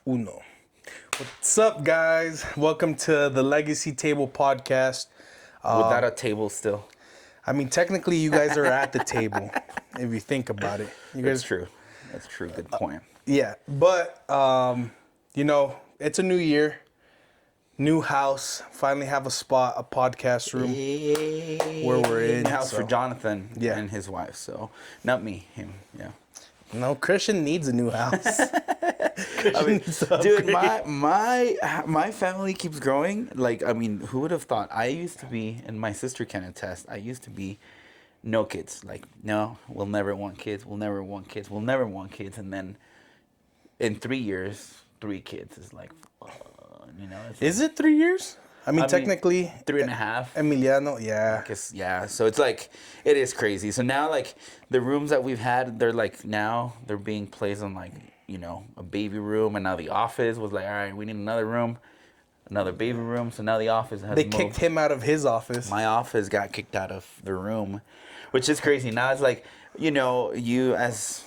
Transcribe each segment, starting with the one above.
Uno. What's up, guys? Welcome to the Legacy Table podcast. Without a table still. I mean, technically, you guys are at the table, if you think about it. You That's guys, true. That's true. Good point. yeah. But it's a new year, new house. Finally, have a spot, a podcast room where we're in. House for so- Jonathan Yeah. and his wife. So not me, him. Yeah. No, Christian needs a new house. I mean, dude, my family keeps growing. Like, I mean, who would have thought? I used to be, and my sister can attest. I used to be, no kids. Like, no, we'll never want kids. We'll never want kids. We'll never want kids. And then, in 3 years, 3 kids is like, it's Is it 3 years? I mean, technically, 3.5. Emiliano, yeah. Yeah, so it's like, it is crazy. So now, like, the rooms that we've had, they're like, now they're being placed on, like, a baby room. And now the office was like, all right, we need another room, another baby room. So now the office has They moved. kicked him out of his office. My office got kicked out of the room, which is crazy. Now it's like, you as...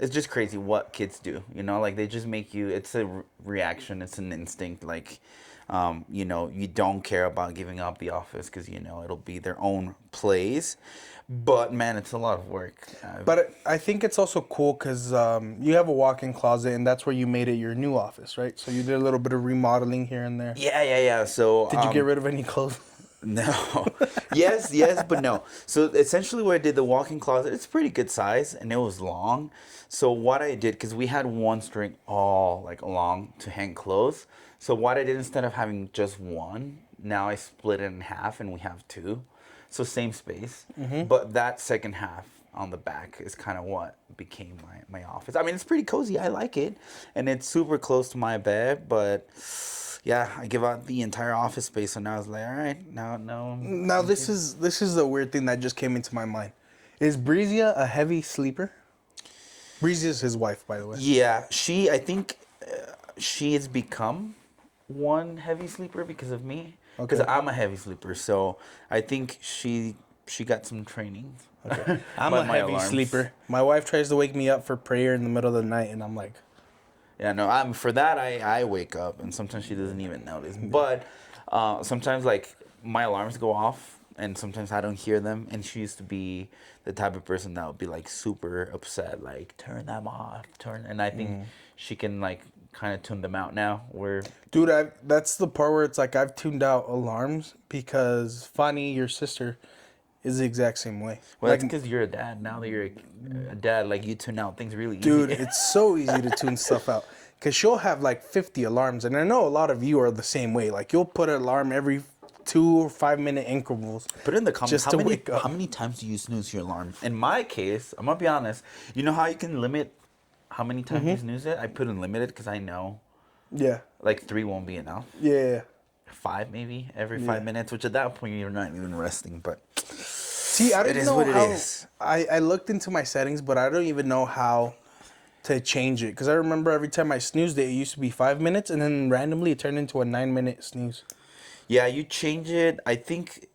it's just crazy what kids do, like they just make you, it's a reaction, it's an instinct, like, you don't care about giving up the office because, it'll be their own place. But man, it's a lot of work. But I think it's also cool because you have a walk-in closet, and that's where you made it your new office, right? So you did a little bit of remodeling here and there. Yeah. So Did you get rid of any clothes? No. yes, but no. So essentially what I did, the walk-in closet, it's pretty good size and it was long. So what I did, because we had one string all like along to hang clothes. So what I did, instead of having just one, now I split it in half and we have 2. So same space. But that second half on the back is kind of what became my office. I mean, it's pretty cozy. I like it. And it's super close to my bed, but... yeah, I give out the entire office space, so now I was like, all right, no. Now this is the weird thing that just came into my mind. Is Brizia a heavy sleeper? Brizia is his wife, by the way. Yeah, I think she has become one heavy sleeper because of me. Because I'm a heavy sleeper, so I think she got some training. Okay. I'm a heavy sleeper. My wife tries to wake me up for prayer in the middle of the night, and I'm like... yeah, no, for that, I wake up, and sometimes she doesn't even notice. But sometimes, like, my alarms go off, and sometimes I don't hear them. And she used to be the type of person that would be, like, super upset, like, turn them off, And I think she can, like, kind of tune them out now. Dude, that's the part where it's like I've tuned out alarms because Fanny, your sister, is the exact same way. Well, like, that's because you're a dad. Now that you're a dad, like, you tune out things really easy. dude, it's so easy to tune stuff out. Because she'll have like 50 alarms. And I know a lot of you are the same way. Like, you'll put an alarm every 2 or 5 minute intervals. Put in the comments, just to wake up. how many times do you snooze your alarm? In my case, I'm going to be honest. You know how you can limit how many times you snooze it? I put in limited because I know Yeah. like 3 won't be enough. Yeah. 5 maybe every 5 minutes, which at that point you're not even resting. But see, I don't it is know what it how. is. I looked into my settings, but I don't even know how to change it. Because I remember every time I snoozed it used to be 5 minutes, and then randomly it turned into a 9-minute snooze. Yeah, you change it. I think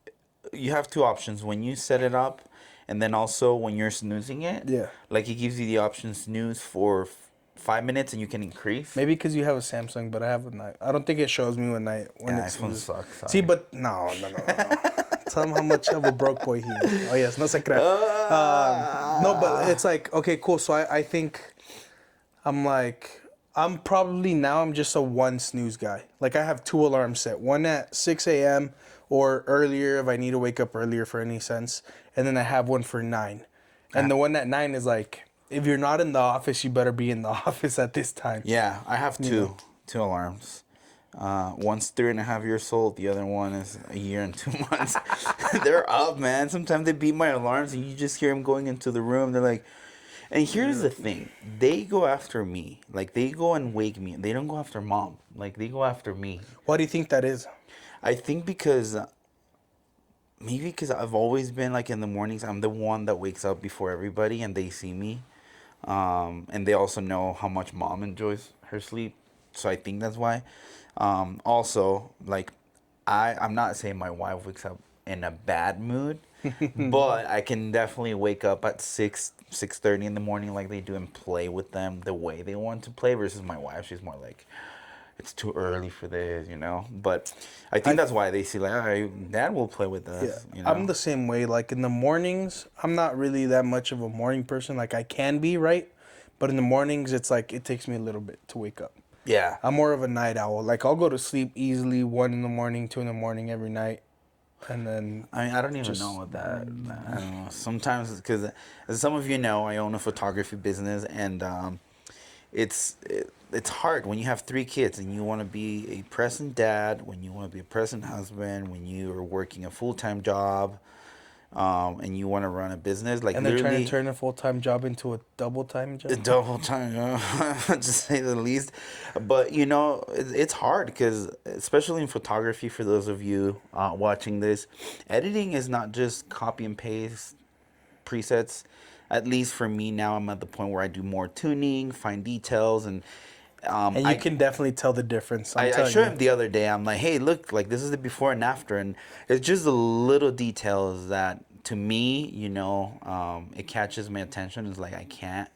you have 2 options when you set it up, and then also when you're snoozing it. Yeah. Like, it gives you the option snooze for 5 minutes, and you can increase. Maybe because you have a Samsung, but I have a night. I don't think it shows me when it iPhone snoozes. sucks. Sorry. See, but no. Tell him how much of a broke boy he is. Oh yes, no se crea. No, but it's like, okay, cool. So I think I'm probably now I'm just a 1 snooze guy. Like, I have 2 alarms set. One at 6 a.m. or earlier if I need to wake up earlier for any sense. And then I have one for 9. And the one at 9 is like, if you're not in the office, you better be in the office at this time. Yeah, I have 2 alarms. One's 3.5 years old. The other one is a year and 2 months. They're up, man. Sometimes they beat my alarms, and you just hear them going into the room. They're like, and here's the thing: they go after me. Like, they go and wake me. They don't go after mom. Like, they go after me. Why do you think that is? I think maybe because I've always been like in the mornings. I'm the one that wakes up before everybody, and they see me. And they also know how much mom enjoys her sleep. So I think that's why. Also, like, I'm not saying my wife wakes up in a bad mood, but I can definitely wake up at 6:30 in the morning like they do and play with them the way they want to play. Versus my wife, she's more like, it's too early for this, you know. But I think that's why they see like, all right, Dad will play with us. Yeah, You know? I'm the same way. Like in the mornings, I'm not really that much of a morning person. Like I can be, right? But in the mornings, it's like it takes me a little bit to wake up. Yeah. I'm more of a night owl. Like I'll go to sleep easily 1 in the morning, 2 in the morning every night, and then I mean, I don't even know what that. I don't know. Sometimes, because as some of you know, I own a photography business, and it's hard when you have 3 kids and you want to be a present dad, when you want to be a present husband, when you are working a full-time job, and you want to run a business. Like and they're trying literally, to turn a full-time job into a double-time job. the double time, to say the least. But you know, it's hard because, especially in photography, for those of you watching this, editing is not just copy and paste presets. At least for me now, I'm at the point where I do more tuning, fine details, and And you can definitely tell the difference. I'm I telling showed you. him the other day. I'm like, hey, look, like this is the before and after, and it's just the little details that, to me, you know, it catches my attention. It's like I can't,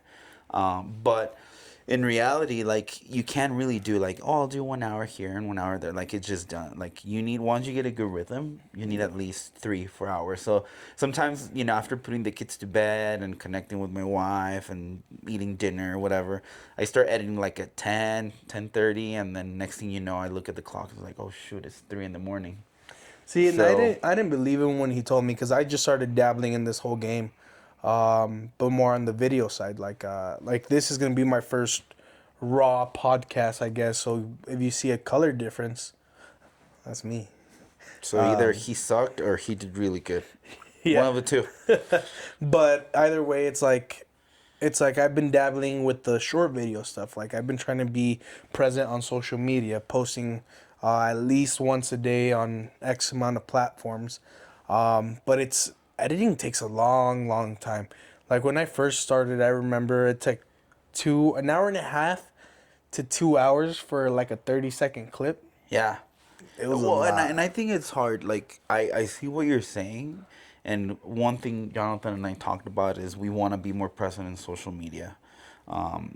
but in reality, like you can't really do like, oh, I'll do 1 hour here and 1 hour there. Like it's just done. Like you need, once you get a good rhythm, you need at least 3-4 hours. So sometimes, you know, after putting the kids to bed and connecting with my wife and eating dinner or whatever, I start editing like at 10:30, and then next thing you know, I look at the clock. It's like, oh shoot, it's 3 in the morning. See, and So- I didn't believe him when he told me because I just started dabbling in this whole game, but more on the video side. Like this is gonna be my first raw podcast, I guess. So if you see a color difference, that's me. So either he sucked or he did really good. Yeah. One of the two. But either way, it's like I've been dabbling with the short video stuff. Like I've been trying to be present on social media, posting at least once a day on X amount of platforms. But it's editing takes a long, long time. Like when I first started, I remember it took an hour and a half to 2 hours for like a 30-second clip. Yeah. It was Well, a lot. and I think it's hard. Like I see what you're saying, and one thing Jonathan and I talked about is we want to be more present in social media.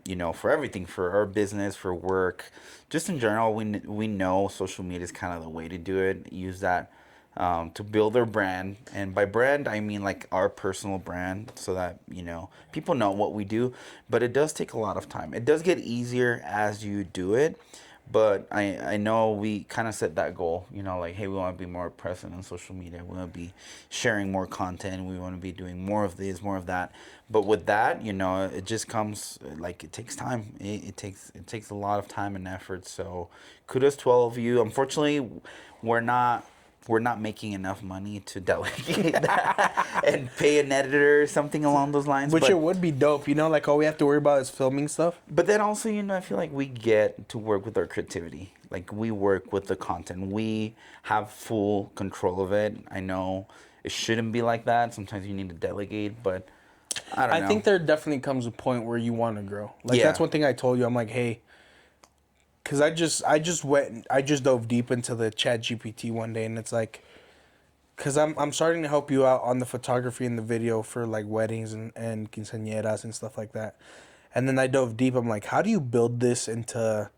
You know, for everything, for our business, for work, just in general, we know social media is kind of the way to do it. Use that to build their brand, and by brand I mean like our personal brand, so that, you know, people know what we do. But it does take a lot of time. It does get easier as you do it. But I know we kind of set that goal, you know, like, hey, we want to be more present on social media. We want to be sharing more content. We want to be doing more of this, more of that. But with that, you know, it just comes, like, it takes time. It takes a lot of time and effort. So kudos to all of you. Unfortunately, we're not making enough money to delegate that and pay an editor or something along those lines. Which but, it would be dope, you know, like all we have to worry about is filming stuff. But then also, you know, I feel like we get to work with our creativity. Like we work with the content. We have full control of it. I know it shouldn't be like that. Sometimes you need to delegate, but I don't know. I think there definitely comes a point where you want to grow. Like Yeah. that's one thing I told you. I'm like, hey, because I just dove deep into the Chat GPT one day, and it's like, because I'm starting to help you out on the photography and the video for like weddings and quinceañeras and stuff like that. And then I dove deep. I'm like, how do you build this into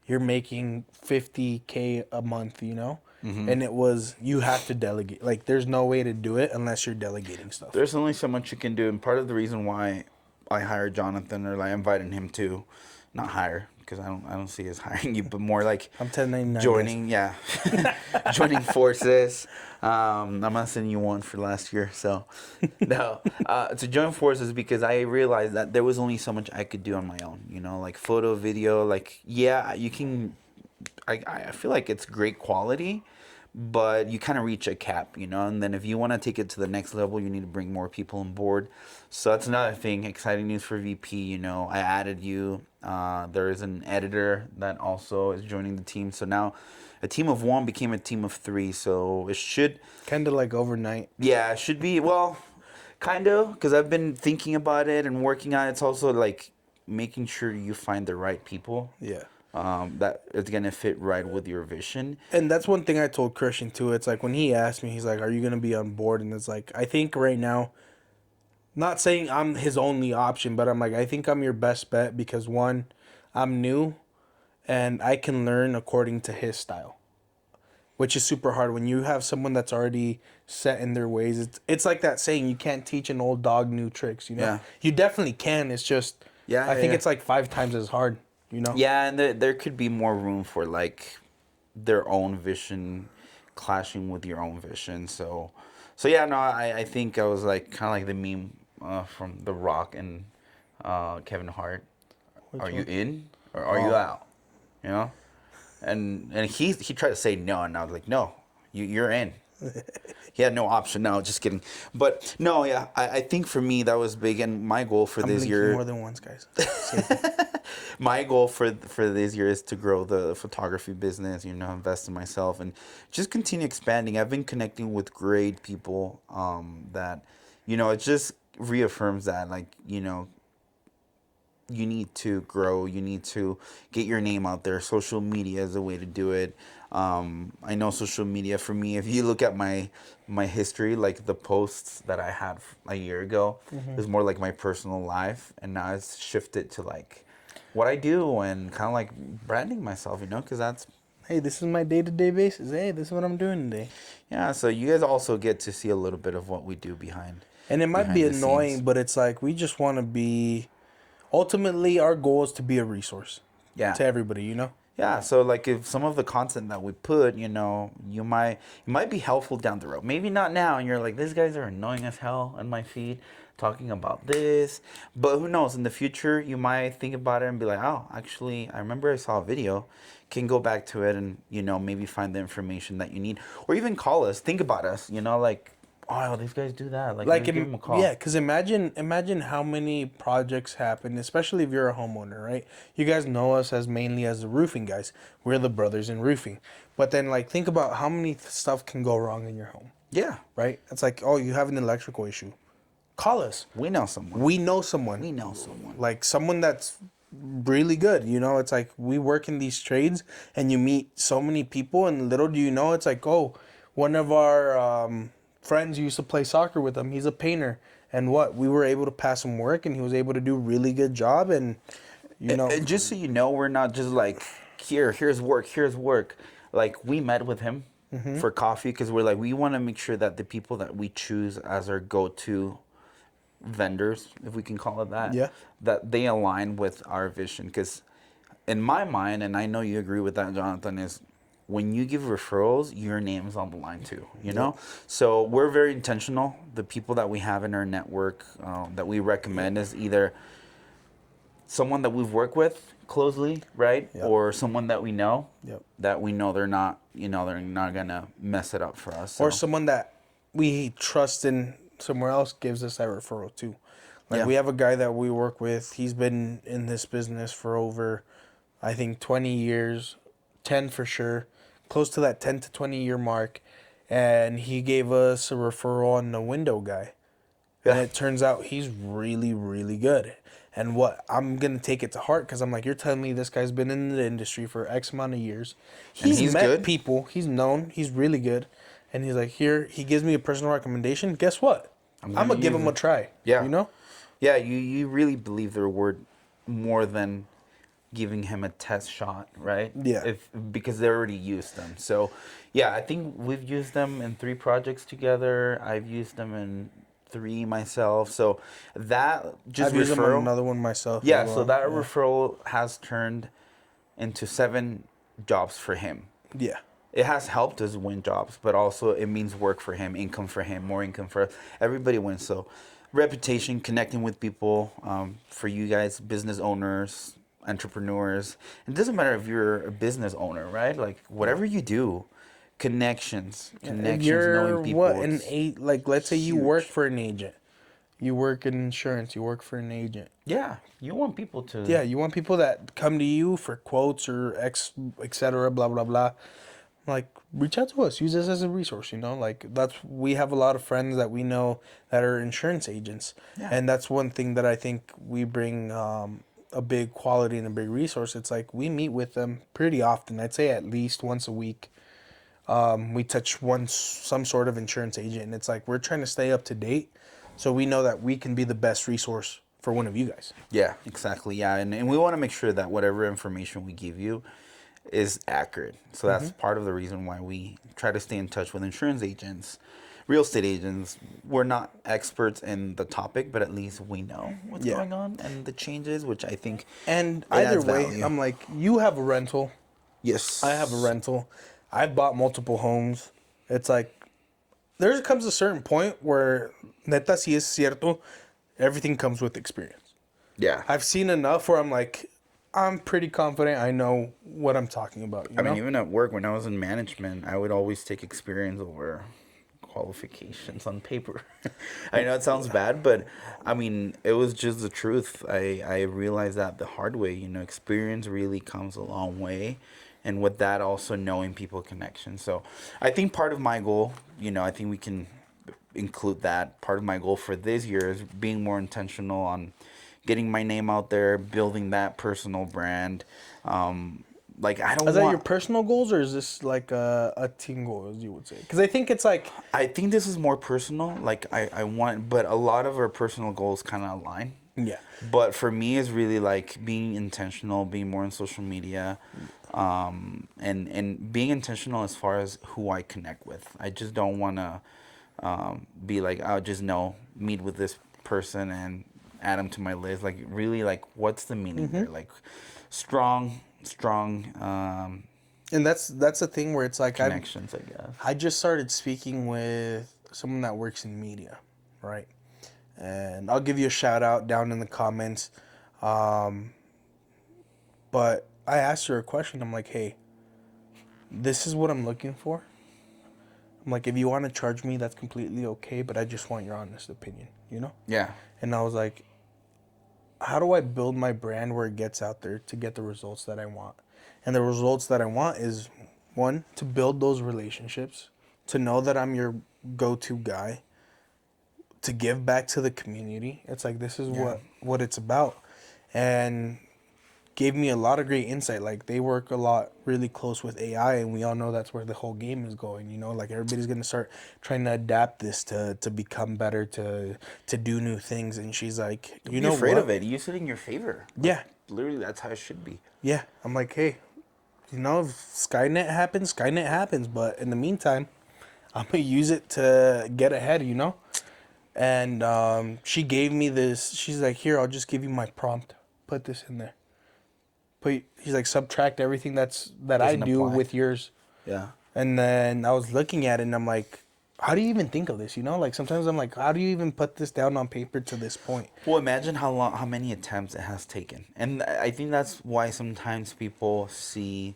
you're making $50K a month, you know? Mm-hmm. And it was, you have to delegate. Like, there's no way to do it unless you're delegating stuff. There's only so much you can do, and part of the reason why I hired Jonathan, or like I invited him to, not hire, because I don't see as hiring you, but more like I'm 1099. joining, yeah, joining forces. I'm gonna send you one for last year. So no, to join forces, because I realized that there was only so much I could do on my own. You know, like photo, video, like, yeah, you can. I feel like it's great quality, but you kind of reach a cap, you know. And then if you want to take it to the next level, you need to bring more people on board. So that's another thing. Exciting news for VP. You know, I added you. There is an editor that also is joining the team. So now a team of 1 became a team of 3. So it should, Kind of like overnight. yeah, it should be, well, kind of, because I've been thinking about it and working on it. It's also like making sure you find the right people. Yeah. that it's gonna fit right with your vision. And that's one thing I told Christian too. It's like when he asked me, he's like, "Are you gonna be on board?" And it's like, I think right now, not saying I'm his only option, but I'm like, I think I'm your best bet because one, I'm new, and I can learn according to his style, which is super hard when you have someone that's already set in their ways. It's like that saying, you can't teach an old dog new tricks. You know, Yeah. you definitely can. It's just, Yeah, I think yeah. it's like 5 times as hard. You know. Yeah, and there could be more room for like their own vision clashing with your own vision. So yeah, no, I think I was like kind of like the meme from The Rock and Kevin Hart. Which Are you one? in or are you Oh. out? You know, and he tried to say no, and I was like, no, you're in. He had no option. No, just kidding. But no, yeah, I think for me that was big, and my goal for I'm this blinking year. more than once, guys. My goal for this year is to grow the photography business, invest in myself and just continue expanding. I've been connecting with great people that it just reaffirms that, like, you need to grow, you need to get your name out there. Social media is a way to do it. I know social media for me, if you look at my history, like the posts that I had a year ago, is more like my personal life, and now it's shifted to like what I do and kind of like branding myself, because that's, Hey, this is my day-to-day basis. Hey, this is what I'm doing today. yeah. So you guys also get to see a little bit of what we do behind And it might be behind the annoying, scenes. but it's like we just want to be. Ultimately, our goal is to be a resource Yeah. to everybody. You know. Yeah, so like if some of the content that we put, you might be helpful down the road. Maybe not now, and you're like, these guys are annoying as hell on my feed talking about this. But who knows? In the future, you might think about it and be like, oh, actually, I remember I saw a video. Can go back to it and maybe find the information that you need, or even call us. Think about us. Like, oh, these guys do that. Like maybe give them a call. Yeah, because imagine how many projects happen, especially if you're a homeowner, right? You guys know us as mainly as the roofing guys. We're the brothers in roofing. But then, like, think about how many stuff can go wrong in your home, Yeah, right? It's like, oh, you have an electrical issue. Call us. we know someone. We know someone. We know someone. Like someone that's really good. It's like we work in these trades and you meet so many people, and little do you know, it's like, oh, one of our friends used to play soccer with him. He's a painter. And we were able to pass him work, and he was able to do a really good job. And, And just so you know, we're not just like, here's work. Like, we met with him for coffee because we're like, we want to make sure that the people that we choose as our go-to vendors, if we can call it that, Yeah. that they align with our vision. Because in my mind, and I know you agree with that, Jonathan, is when you give referrals, your name's on the line too, know? So we're very intentional. The people that we have in our network that we recommend is either someone that we've worked with closely, right? Yep. Or someone that we know, Yep. that we know they're not gonna mess it up for us. or So, someone that we trust in somewhere else gives us that referral too. Like Yeah. we have a guy that we work with. He's been in this business for over, I think, 20 years, 10 for sure, close to that 10 to 20 year mark. And he gave us a referral on the window guy. And Yeah. it turns out he's really, really good. And what I'm going to take it to heart because I'm like, you're telling me this guy's been in the industry for X amount of years. He's met good? people. He's known. He's really good. And he's like, here, he gives me a personal recommendation. Guess what? I'm gonna going to give use him a it. try. Yeah. You know? Yeah, you really believe their word more than giving him a test shot, right? Yeah. Because they already used them. So, yeah, I think we've used them in 3 projects together. I've used them in 3 myself. So that just I've used him on referral. another one myself. Yeah, as so well. that referral has turned into 7 jobs for him. Yeah. It has helped us win jobs, but also it means work for him, income for him, more income for us. Everybody wins. So, reputation, connecting with people, for you guys, business owners, entrepreneurs. It doesn't matter if you're a business owner, right? Like whatever you do, connections, If knowing you're people. what an it's eight, like let's say you work huge. for an agent, you work in insurance, you work for an agent. Yeah, you want people to. Yeah, you want people that come to you for quotes or etc. Blah blah blah. Like reach out to us. Use us as a resource. Like we have a lot of friends that we know that are insurance agents, Yeah. and that's one thing that I think we bring a big quality and a big resource, it's like we meet with them pretty often. I'd say at least once a week. We touch some sort of insurance agent, and it's like we're trying to stay up to date, so we know that we can be the best resource for one of you guys. Yeah, exactly. Yeah, and we want to make sure that whatever information we give you is accurate. So that's part of the reason why we try to stay in touch with insurance agents, real estate agents. We're not experts in the topic, but at least we know what's Yeah. going on and the changes, which I think. And It either adds way, value. I'm like, you have a rental, Yes. I have a rental. I've bought multiple homes. It's like there comes a certain point where neta si es cierto, everything comes with experience. Yeah. I've seen enough where I'm like, I'm pretty confident I know what I'm talking about. You I know? mean, even at work, when I was in management, I would always take experience over qualifications on paper. I know it sounds bad, but I mean, it was just the truth. I realized that the hard way. Experience really comes a long way. And with that, also knowing people connection. So I think part of my goal, I think we can include that. Part of my goal for this year is being more intentional on getting my name out there, building that personal brand. Like I don't Is that want. your personal goals, or is this like a team goal, as you would say? Because I think it's like, I think this is more personal. Like I want, but a lot of our personal goals kind of align. yeah, But for me, it's really like being intentional, being more on social media, and being intentional as far as who I connect with. I just don't want to be like, I'll just meet with this person and add them to my list. Like really, like what's the meaning there? Like strong and that's the thing where it's like connections, I guess. I just started speaking with someone that works in media, right? And I'll give you a shout out down in the comments. But I asked her a question. I'm like, hey, this is what I'm looking for. I'm like, if you want to charge me, that's completely okay, but I just want your honest opinion, you know? Yeah. And I was like, how do I build my brand where it gets out there to get the results that I want? And the results that I want is, one, to build those relationships, to know that I'm your go-to guy, to give back to the community. It's like, this is what it's about. And gave me a lot of great insight. Like, they work a lot really close with AI, and we all know that's where the whole game is going, you know? Like, everybody's going to start trying to adapt this to become better, to do new things. And she's like, you know, afraid what? of it. Use it in your favor. Yeah. Literally, that's how it should be. Yeah. I'm like, hey, you know, if Skynet happens. But in the meantime, I'm going to use it to get ahead, you know? And she gave me this. She's like, here, I'll just give you my prompt. Put this in there. He's like, subtract everything that I Doesn't do apply. with yours. Yeah. And then I was looking at it, and I'm like, how do you even think of this? You know, like sometimes I'm like, how do you even put this down on paper to this point? Well, imagine how many attempts it has taken, and I think that's why sometimes people see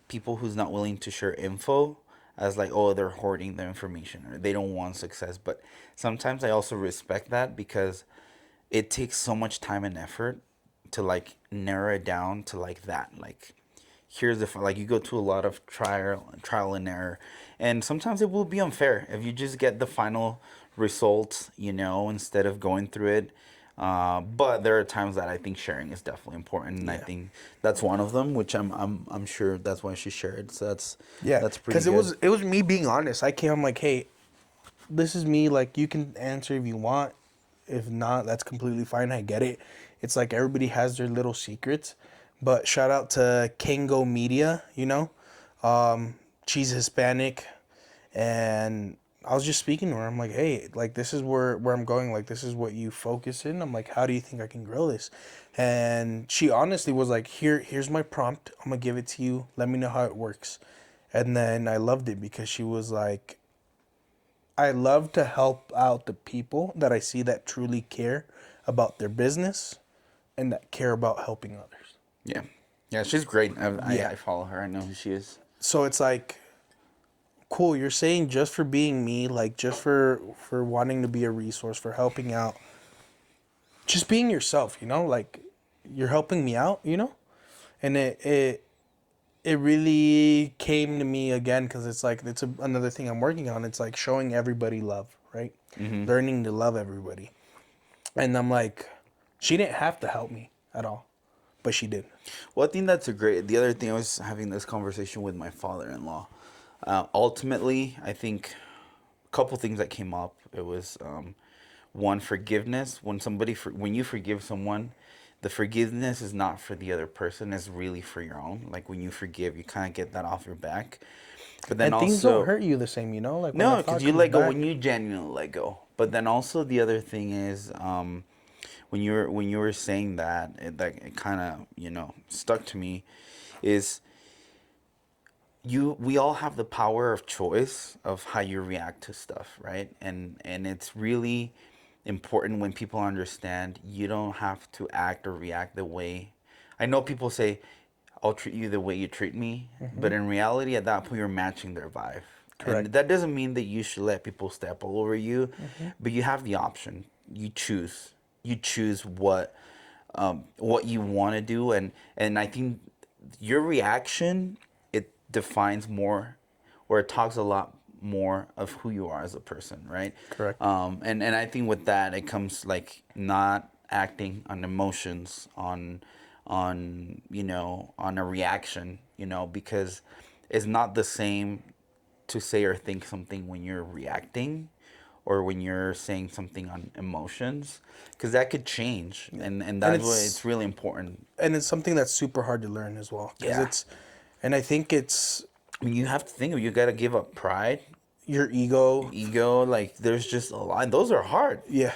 people who's not willing to share info as like, oh, they're hoarding their information or they don't want success. But sometimes I also respect that because it takes so much time and effort to like narrow it down to like that. Like, here's the like you go to a lot of trial and error, and sometimes it will be unfair if you just get the final result, instead of going through it. But there are times that I think sharing is definitely important, and I think that's one of them, which I'm sure that's why she shared. So that's pretty because good. it was me being honest. I'm like, hey, this is me. Like, you can answer if you want. If not, that's completely fine. I get it. It's like everybody has their little secrets. But shout out to Kango Media, she's Hispanic. And I was just speaking to her. I'm like, hey, like, this is where I'm going. Like, this is what you focus in. I'm like, how do you think I can grow this? And she honestly was like, here's my prompt. I'm going to give it to you. Let me know how it works. And then I loved it because she was like, I love to help out the people that I see that truly care about their business and that care about helping others. Yeah, she's great. I follow her. I know who she is. So it's like, cool, you're saying just for being me, like just for wanting to be a resource, for helping out, just being yourself, like you're helping me out, and it really came to me again because it's like another thing I'm working on. It's like showing everybody love, right? Learning to love everybody. And I'm like, she didn't have to help me. at all, but she did. Well, I think that's a great. The other thing, I was having this conversation with my father-in-law. Ultimately, I think a couple things that came up. It was one, forgiveness. When you forgive someone, the forgiveness is not for the other person. It's really for your own. Like when you forgive, you kind of get that off your back. But then And things also, don't hurt you the same, you know. Like when no, that thought because you comes let go back- when you genuinely let go. But then also the other thing is, when you were saying that, it kind of stuck to me, is we all have the power of choice of how you react to stuff, right? And it's really important when people understand you don't have to act or react the way. I know people say, I'll treat you the way you treat me, but in reality, at that point, you're matching their vibe. Correct. And that doesn't mean that you should let people step all over you, but you have the option. You choose. You choose what you want to do, and I think your reaction, it defines more, or it talks a lot more of who you are as a person, right? Correct. And I think with that, it comes like not acting on emotions, on a reaction, because it's not the same to say or think something when you're reacting or when you're saying something on emotions, because that could change, and that's why it's- it's really important. and it's something that's super hard to learn as well. Because Yeah. and I think it's I mean, you have to think of, you got to give up pride, your ego. ego. Like there's just a lot. Those are hard. Yeah,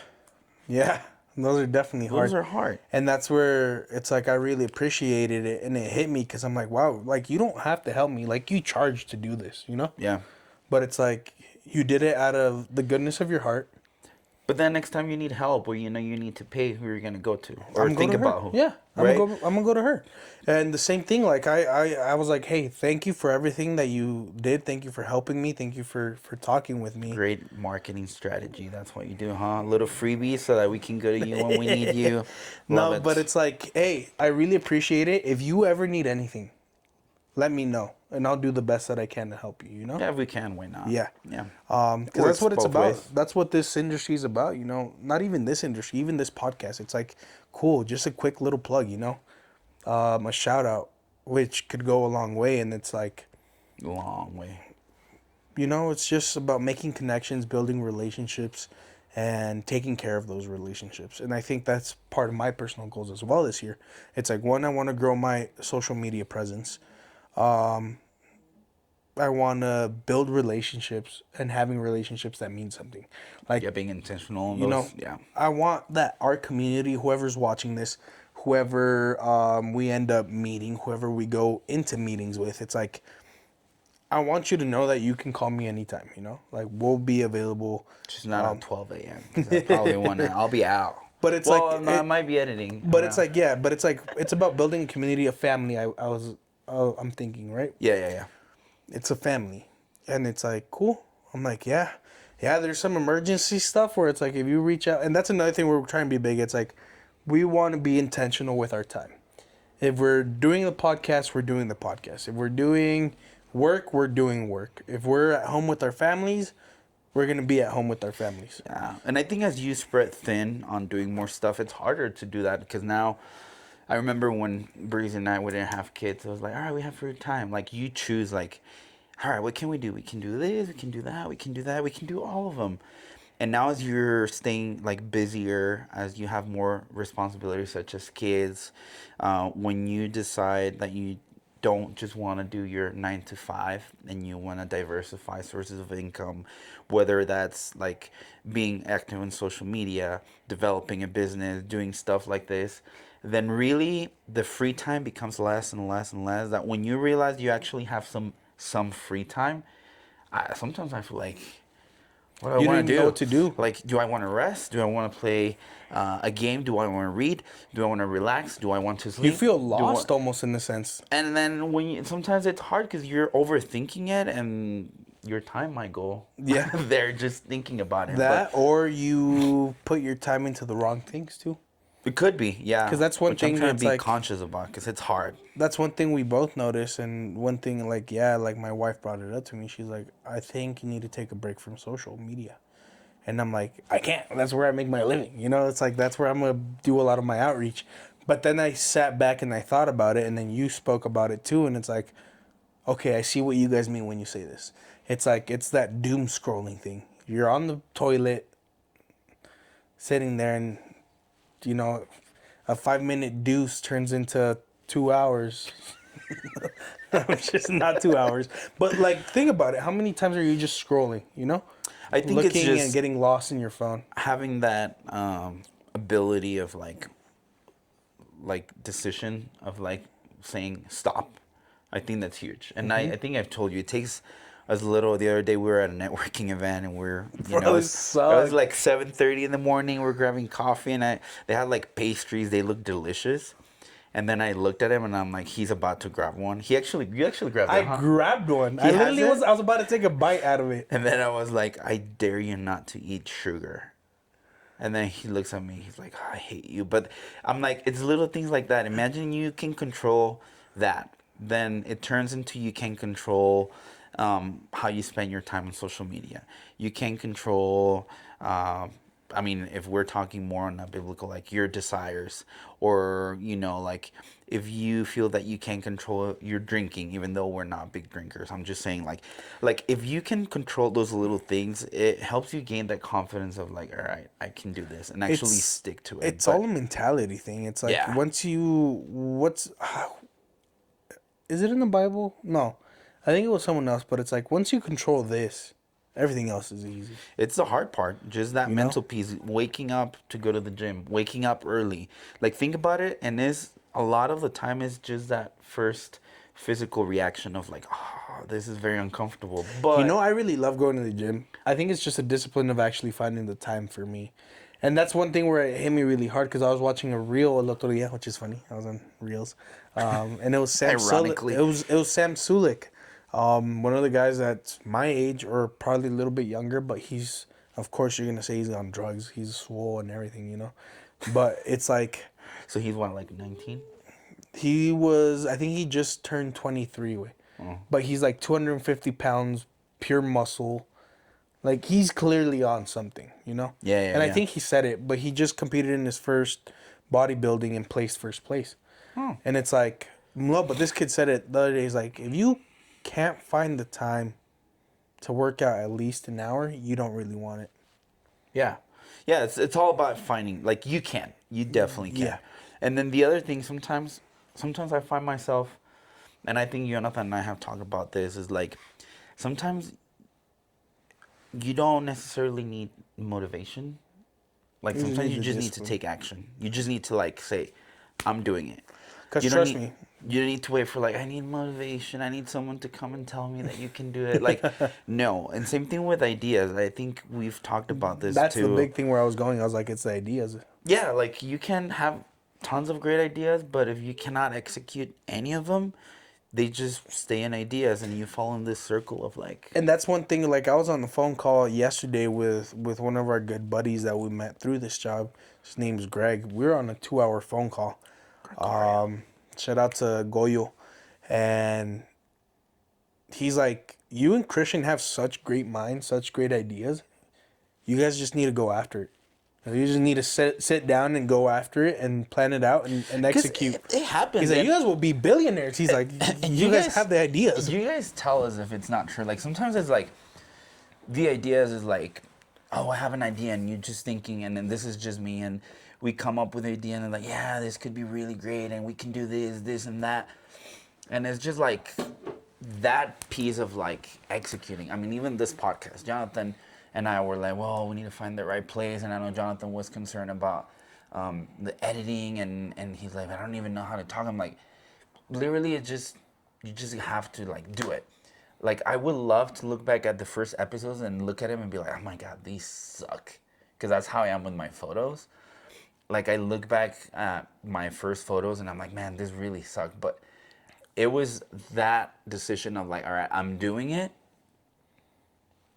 yeah, those are definitely hard. Those are hard. And that's where it's like I really appreciated it, and it hit me because I'm like, wow, like you don't have to help me, like you charged to do this, you know. Yeah. But it's like you did it out of the goodness of your heart. But then next time you need help, or you need to pay, who you're gonna go to, or I'm gonna think go to about her. who. Yeah, right. I'm gonna go to her. And the same thing, like I was like, hey, thank you for everything that you did. Thank you for helping me. Thank you for talking with me. Great marketing strategy. That's what you do, huh? A little freebie so that we can go to you when we need you. Love No, it. but it's like, hey, I really appreciate it. If you ever need anything, let me know, and I'll do the best that I can to help you. You know. Yeah, if we can, why not? Yeah. Yeah. Because Works that's what it's both about. ways. That's what this industry is about, you know. Not even this industry, even this podcast. It's like, cool, just a quick little plug, you know. A shout out, which could go a long way. And it's like, Long way. you know, it's just about making connections, building relationships, and taking care of those relationships. And I think that's part of my personal goals as well this year. It's like, one, I want to grow my social media presence. I want to build relationships and having relationships that mean something. Like, Yeah, being intentional. you know, Yeah. I want that our community, whoever's watching this, whoever we end up meeting, whoever we go into meetings with, it's like, I want you to know that you can call me anytime, you know? Like, we'll be available. Just not at 12 a.m. 'cause I probably want to. I'll be out. But it's well, like, no, I might be editing. but it's like, yeah, but it's like, it's about building a community, a family. I'm thinking, right? Yeah. It's a family. And it's like, cool. I'm like, yeah, there's some emergency stuff where it's like, if you reach out, and that's another thing we're trying to be big. It's like, we want to be intentional with our time. If we're doing the podcast, we're doing the podcast. If we're doing work, we're doing work. If we're at home with our families, we're going to be at home with our families. Yeah, and I think as you spread thin on doing more stuff, it's harder to do that because now, I remember when Breeze and I, we didn't have kids. I was like, all right, we have free time. Like you choose, like, all right, what can we do? We can do this, we can do that, we can do that, we can do all of them. And now as you're staying like busier, as you have more responsibilities such as kids, when you decide that you don't just want to do your 9 to 5 and you want to diversify sources of income, whether that's like being active on social media, developing a business, doing stuff like this, then really the free time becomes less and less and less. That when you realize you actually have some free time, sometimes I feel like, what do You I don't want even to do? know what to do. Like, do I want to rest? Do I want to play a game? Do I want to read? Do I want to relax? Do I want to sleep? You feel Do I- lost almost in a sense. And then sometimes it's hard because you're overthinking it, and your time might go. Yeah. There just thinking about it. That, or you put your time into the wrong things too. It could be, yeah. 'Cause that's one Which thing I'm trying that's to be like- conscious about because it's hard. That's one thing we both notice, and one thing, like, yeah, like my wife brought it up to me. She's like, I think you need to take a break from social media. And I'm like, I can't. That's where I make my living. You know, it's like, that's where I'm going to do a lot of my outreach. But then I sat back and I thought about it, and then you spoke about it too, and it's like, okay, I see what you guys mean when you say this. It's like it's that doom scrolling thing. You're on the toilet, sitting there, and you know, a 5 minute deuce turns into 2 hours. Which is not 2 hours, but like think about it. How many times are you just scrolling? You know, I think looking it's just and getting lost in your phone. having that ability of like decision of like saying stop. I think that's huge, and I think I've told you it takes as little. The other day we were at a networking event and Bro, it it was sucked. like 7:30 in the morning. We're grabbing coffee and they had like pastries. They looked delicious, and then I looked at him and I'm like, he's about to grab one. You actually grabbed I it, huh? grabbed one. He I has literally it? I was about to take a bite out of it. And then I was like, I dare you not to eat sugar. And then he looks at me. He's like, I hate you. But I'm like, it's little things like that. Imagine you can control that. Then it turns into you can control how you spend your time on social media. You can control, I mean, if we're talking more on a biblical, like your desires, or, like if you feel that you can control your drinking, even though we're not big drinkers. I'm just saying, like if you can control those little things, it helps you gain that confidence of like, all right, I can do this and actually stick to it. It's But all a mentality thing. It's like yeah. once you is it in the Bible? No, I think it was someone else. But it's like once you control this, everything else is easy. It's the hard part, just that You know? mental piece. Waking up to go to the gym, waking up early. Like think about it, and is a lot of the time is just that first physical reaction of like, oh, this is very uncomfortable. But You know, I really love going to the gym. I think it's just a discipline of actually finding the time for me. And that's one thing where it hit me really hard because I was watching a reel el otro día, which is funny. I was on reels, and it was Sam. Ironically. It was Sam Sulik, one of the guys that's my age or probably a little bit younger. But he's, of course, you're gonna say he's on drugs. He's swole and everything, you know. But it's like so he's what, like 19? he was. I think he just turned 23. But he's like 250 pounds, pure muscle. Like he's clearly on something, you know. Yeah, yeah, And I yeah. think he said it, but he just competed in his first bodybuilding and placed first place. And it's like, no, but this kid said it the other day. He's like, if you can't find the time to work out at least an hour, you don't really want it. Yeah. Yeah, it's all about finding, like, you definitely can. Yeah. And then the other thing, sometimes I find myself, and I think Jonathan and I have talked about this, is like sometimes you don't necessarily need motivation. Like You just sometimes need you the just need to discipline. take action. You just need to like say, I'm doing it. 'Cause You don't trust need, me. you don't need to wait for like, I need motivation. I need someone to come and tell me that you can do it. Like, no. And same thing with ideas. I think we've talked about this That's too. the big thing where I was going. I was like, it's the ideas. Yeah, like you can have tons of great ideas, but if you cannot execute any of them, they just stay in ideas and you fall in this circle of like, And that's one thing. Like I was on the phone call yesterday with one of our good buddies that we met through this job. His name's Greg. We were on a 2 hour phone call. Shout out to Goyo, and he's like, "You and Christian have such great minds, such great ideas. You guys just need to go after it. You just need to sit down and go after it and plan it out and 'cause execute." it happens. He's like, and- "You guys will be billionaires." He's like, and "You guys have the ideas." You guys tell us if it's not true. Like sometimes it's like the ideas is like, oh, I have an idea, and you're just thinking, and then this is just me, and we come up with an idea, and like, yeah, this could be really great, and we can do this, and that, and it's just like that piece of like executing. I mean, even this podcast, Jonathan and I were like, well, we need to find the right place, and I know Jonathan was concerned about the editing, and he's like, I don't even know how to talk. I'm like, literally, you just have to like do it. Like I would love to look back at the first episodes and look at him and be like, oh my god, these suck, because that's how I am with my photos. Like I look back at my first photos and I'm like, man, this really sucked. But it was that decision of like, all right, I'm doing it,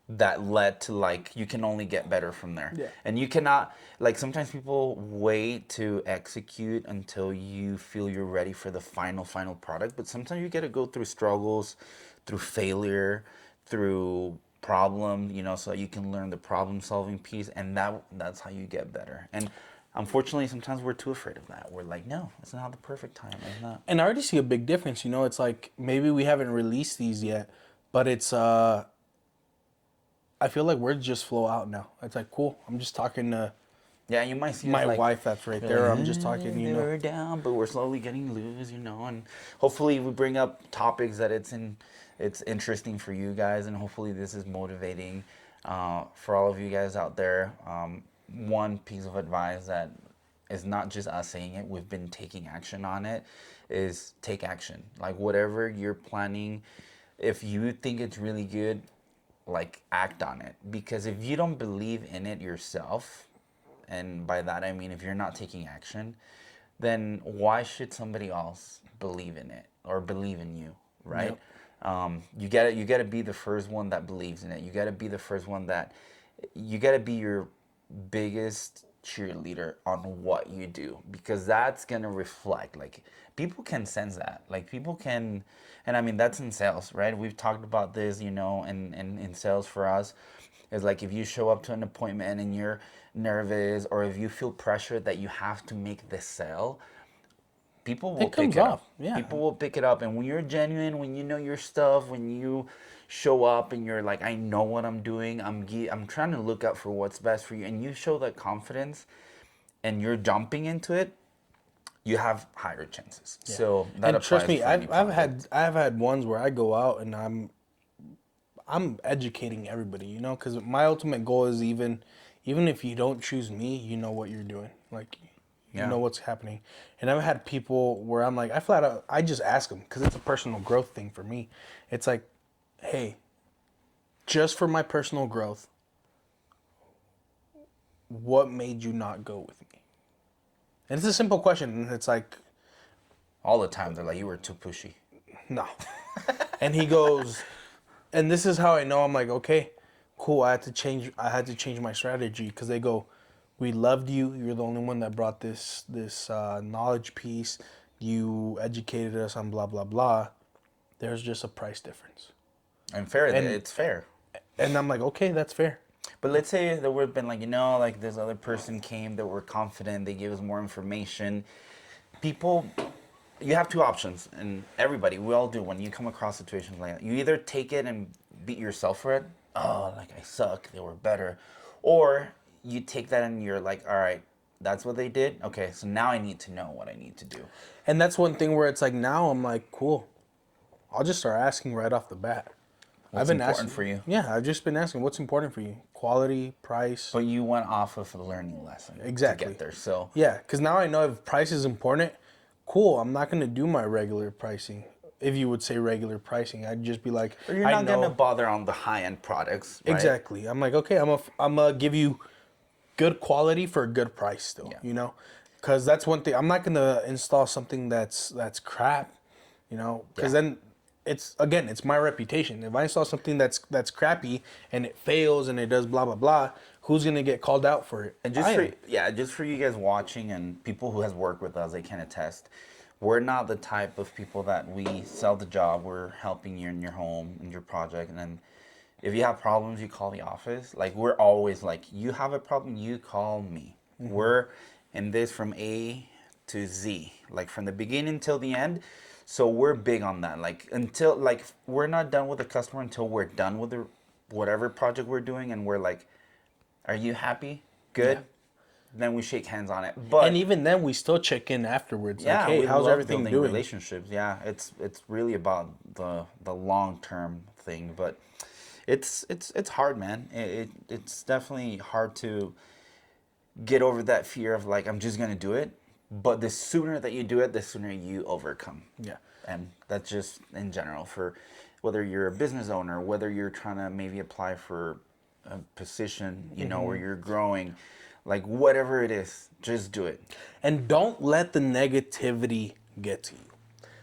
that led to like you can only get better from there. Yeah. And you cannot, like, sometimes people wait to execute until you feel you're ready for the final product, but sometimes you got to go through struggles, through failure, through problem, so you can learn the problem solving piece, and that's how you get better. And unfortunately, sometimes we're too afraid of that. We're like, no, it's not the perfect time. It's not. And I already see a big difference. You know, it's like maybe we haven't released these yet, but it's I feel like words just flow out now. It's like cool. I'm just talking to Yeah, you might see my us like, wife that's right you're there. like, I'm just talking, you know. we're down, but we're slowly getting loose, and hopefully we bring up topics that it's interesting for you guys, and hopefully this is motivating for all of you guys out there. One piece of advice that is not just us saying it, we've been taking action on it, is take action. Like whatever you're planning, if you think it's really good, like act on it, because if you don't believe in it yourself, and by that I mean if you're not taking action, then why should somebody else believe in it or believe in you, right? You gotta be the first one that believes in it. You gotta be the first one that you gotta be your biggest cheerleader on what you do, because that's gonna reflect, like, people can sense that, like people can. And I mean that's in sales, right? We've talked about this, and in sales for us is like if you show up to an appointment and you're nervous, or if you feel pressure that you have to make this sale, people will It pick comes it off. up. Yeah. People will pick it up. And when you're genuine, when you know your stuff, when you show up and you're like, I know what I'm doing, I'm trying to look out for what's best for you, and you show that confidence and you're jumping into it, you have higher chances. So that And trust applies me, for any project. I've had ones where I go out and I'm educating everybody, you know, because my ultimate goal is even if you don't choose me, you know what you're doing, like you Yeah. know what's happening. And I've had people where I'm like, I just ask them because it's a personal growth thing for me. It's like, hey, just for my personal growth, what made you not go with me? And it's a simple question, and it's like, All the time they're like, you were too pushy. no. And he goes, and this is how I know. I'm like, okay, cool. I had to change my strategy because they go, we loved you. You're the only one that brought this knowledge piece. You educated us on blah blah blah. There's just a price difference. And fair, And it's fair. and I'm like, okay, that's fair. But let's say there would have been like, like this other person came that were confident, they gave us more information. People, you have two options, and everybody, we all do when you come across situations like that. You either take it and beat yourself for it. Oh, like I suck, they were better. Or you take that and you're like, all right, that's what they did. Okay, so now I need to know what I need to do. And that's one thing where it's like now I'm like, cool. I'll just start asking right off the bat. What's I've been important asking for you? Yeah, I've just been asking what's important for you. Quality, price. But you went off of a learning lesson Exactly. to get there. So Yeah, because now I know if price is important, cool. I'm not gonna do my regular pricing. If you would say regular pricing, I'd just be like, or you're I not know gonna bother on the high end products, right? exactly. I'm like, okay, I'm gonna give you good quality for a good price still. Yeah. You know, because that's one thing. I'm not gonna install something that's crap. You know, because Yeah. then it's my reputation. If I install something that's crappy and it fails and it does blah blah blah, who's gonna get called out for it? And I am. just for you guys watching and people who has worked with us, they can attest. We're not the type of people that we sell the job. We're helping you in your home, in your project, and then if you have problems, you call the office. Like we're always like, you have a problem, you call me. We're in this from A to Z, like from the beginning till the end. So we're big on that. Like until like we're not done with the customer until we're done with the whatever project we're doing, and we're like, are you happy? Good. Yeah. Then we shake hands on it. But And even then, we still check in afterwards. yeah, Like, hey, we how's love everything building doing? relationships. Yeah, it's really about the long term thing, but it's hard, man. It's definitely hard to get over that fear of like I'm just gonna do it. But the sooner that you do it, the sooner you overcome. Yeah. And that's just in general for whether you're a business owner, whether you're trying to maybe apply for a position, where you're growing, like whatever it is, just do it. And don't let the negativity get to you.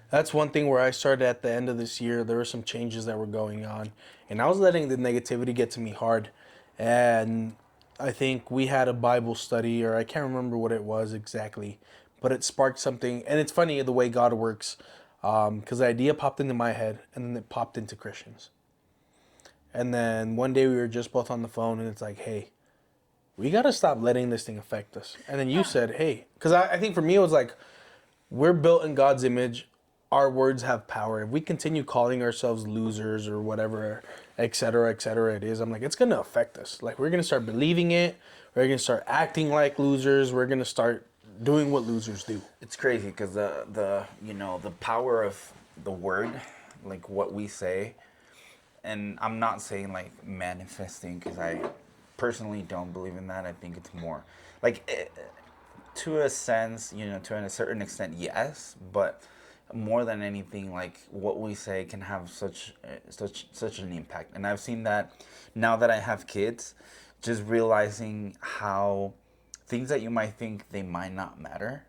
That's one thing where I started at the end of this year. There were some changes that were going on, and I was letting the negativity get to me hard. And I think we had a Bible study, or I can't remember what it was exactly, but it sparked something. And it's funny the way God works, because the idea popped into my head, and then it popped into Christians. And then one day we were just both on the phone, and it's like, hey, we got to stop letting this thing affect us. And then you said, hey, because I think for me, it was like, we're built in God's image. Our words have power. If we continue calling ourselves losers or whatever, et cetera, it is, I'm like, it's going to affect us. Like, we're going to start believing it. We're going to start acting like losers. We're going to start doing what losers do. It's crazy because the the power of the word, like what we say, and I'm not saying like manifesting because I personally don't believe in that. I think it's more like to a sense, to a certain extent, yes, but more than anything, like what we say can have such an impact. And I've seen that now that I have kids, just realizing how things that you might think they might not matter,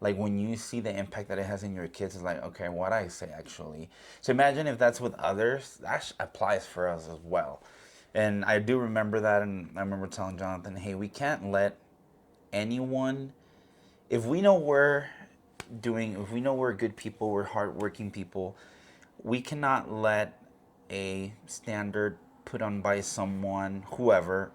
like when you see the impact that it has in your kids, it's like, okay, what I say actually. So imagine if that's with others, that applies for us as well. And I do remember that, and I remember telling Jonathan, hey, we can't let anyone, if we know if we know we're good people, we're hardworking people, we cannot let a standard put on by someone, whoever,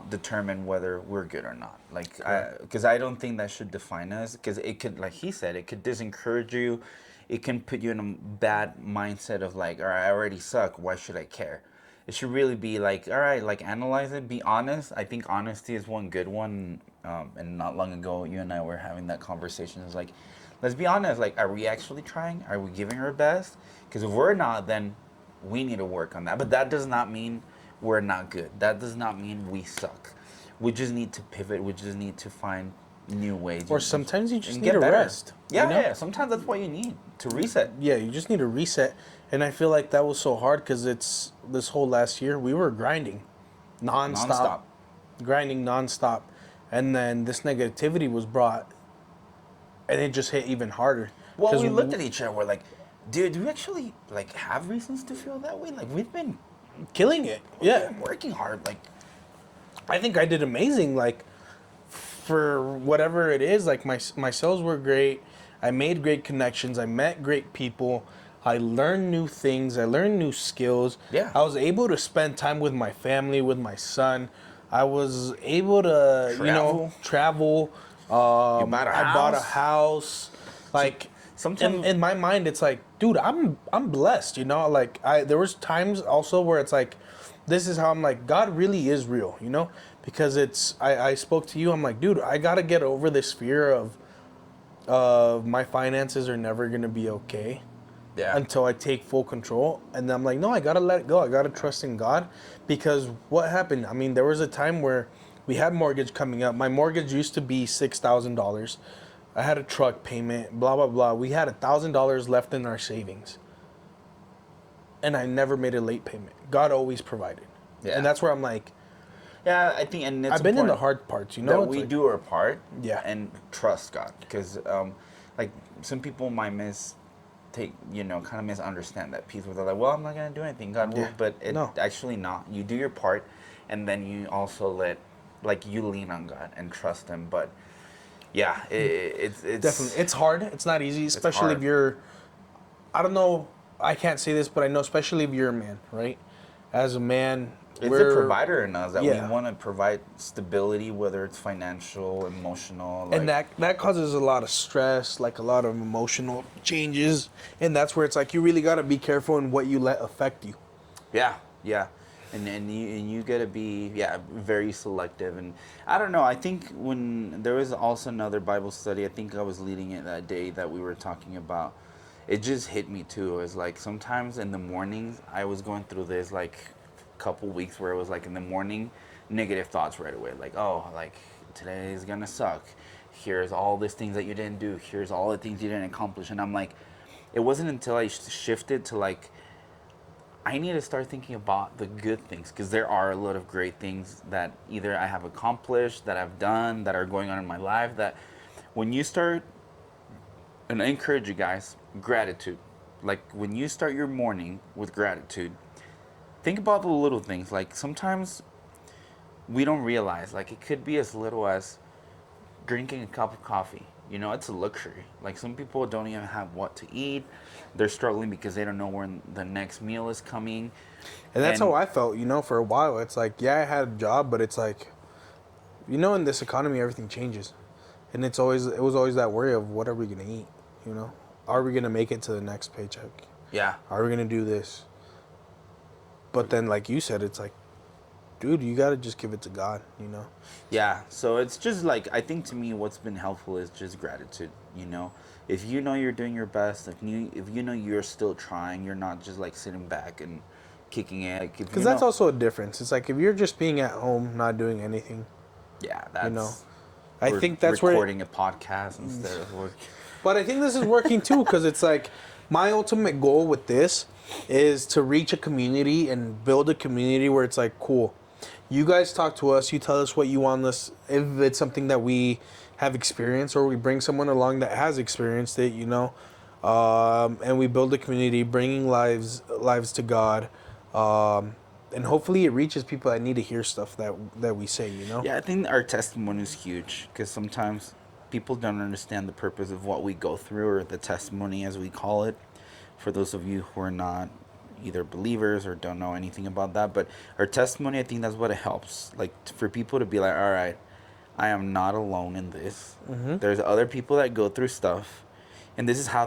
determine whether we're good or not. Like, because I don't think that should define us. Because it could, like he said, it could disencourage you. It can put you in a bad mindset of like, all right, I already suck. Why should I care? It should really be like, all right, like analyze it, be honest. I think honesty is one good one. And not long ago, you and I were having that conversation. It's like, let's be honest. Like, are we actually trying? Are we giving our best? Because if we're not, then we need to work on that. But that does not mean we're not good. That does not mean we suck. We just need to pivot. We just need to find new ways. Or sometimes you just and need get a better. rest. Yeah, you know? yeah. Sometimes that's what you need to reset. Yeah, you just need a reset. And I feel like that was so hard because it's this whole last year we were grinding nonstop. Grinding nonstop. And then this negativity was brought and it just hit even harder. Well, we looked at each other, we're like, dude, do we actually like have reasons to feel that way? Like we've been killing it. Yeah. working hard. Like I think I did amazing. Like for whatever it is, like my sales were great. I made great connections. I met great people. I learned new things. I learned new skills. Yeah. I was able to spend time with my family, with my son. I was able to, travel. you bought a house. I bought a house. Like sometimes in my mind, it's like, dude, I'm blessed. Like there was times also where it's like, this is how I'm like, God really is real. Because I spoke to you. I'm like, dude, I gotta get over this fear of my finances are never gonna be okay. Yeah. Until I take full control. And then I'm like, no, I gotta let it go. I gotta trust in God. Because what happened? I mean, there was a time where we had mortgage coming up. My mortgage used to be $6,000. I had a truck payment, blah, blah, blah. We had $1,000 left in our savings. And I never made a late payment. God always provided. Yeah. And that's where I'm like, yeah, I think, and it's I've been in the important hard parts, that It's we like, do our part. Yeah. And trust God, because like some people might kind of misunderstand that piece where they're like, well, I'm not gonna do anything, God will, Yeah. but it's No. actually not. You do your part, and then you also you lean on God and trust Him. But yeah, it's definitely, it's hard. It's not easy, especially hard. if you're, I don't know, I can't say this, but I know especially if you're a man, right? As a man, it's we're a provider in us that Yeah. we want to provide stability, whether it's financial, emotional, and that causes a lot of stress, like a lot of emotional changes, and that's where it's like you really got to be careful in what you let affect you. Yeah, and you gotta be very selective. And I don't know. I think when there was also another Bible study, I think I was leading it that day that we were talking about. It just hit me too. It was like sometimes in the mornings I was going through this like couple weeks where it was like in the morning negative thoughts right away, like, oh, like today is gonna suck. Here's all these things that you didn't do. Here's all the things you didn't accomplish. And I'm like, it wasn't until I shifted to like, I need to start thinking about the good things, because there are a lot of great things that either I have accomplished, that I've done, that are going on in my life, that when you start, and I encourage you guys, gratitude. Like when you start your morning with gratitude, think about the little things. Like sometimes we don't realize, like it could be as little as drinking a cup of coffee. It's a luxury. Like some people don't even have what to eat. They're struggling because they don't know when the next meal is coming. And that's how I felt, for a while. It's like, yeah, I had a job, but it's like You know, in this economy, everything changes, and it was always that worry of what are we gonna eat. You know, are we gonna make it to the next paycheck? Yeah. Are we gonna do this? But then, like you said, it's like, dude, you gotta just give it to God. You know. Yeah, so it's just like I think to me what's been helpful is just gratitude, you know. If you know you're doing your best, if you know you're still trying, you're not just like sitting back and kicking it. Like if Because you that's know, also a difference. It's like if you're just being at home, not doing anything, yeah, you know. that's I or think that's where. recording a podcast instead of work. But I think this is working too because it's like my ultimate goal with this is to reach a community and build a community where it's like, cool, you guys talk to us, you tell us what you want us, if it's something that we have experienced or we bring someone along that has experienced it, you know, and we build a community, bringing lives to God. And hopefully it reaches people that need to hear stuff that we say, you know. Yeah, I think our testimony is huge because sometimes people don't understand the purpose of what we go through or the testimony as we call it. For those of you who are not either believers or don't know anything about that, but our testimony, I think that's what it helps. Like for people to be like, all right, I am not alone in this. There's other people that go through stuff, and this is how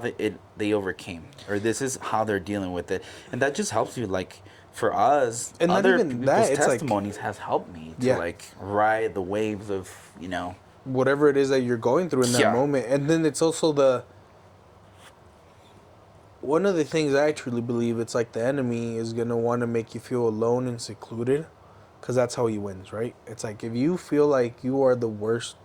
they overcame, or this is how they're dealing with it, and that just helps you. Like for us, And not other even people's that, it's like, testimonies has helped me to yeah, like ride the waves of whatever it is that you're going through in that yeah, moment. And then it's also one of the things I truly believe, it's like the enemy is going to want to make you feel alone and secluded because that's how he wins, right? It's like if you feel like you are the worst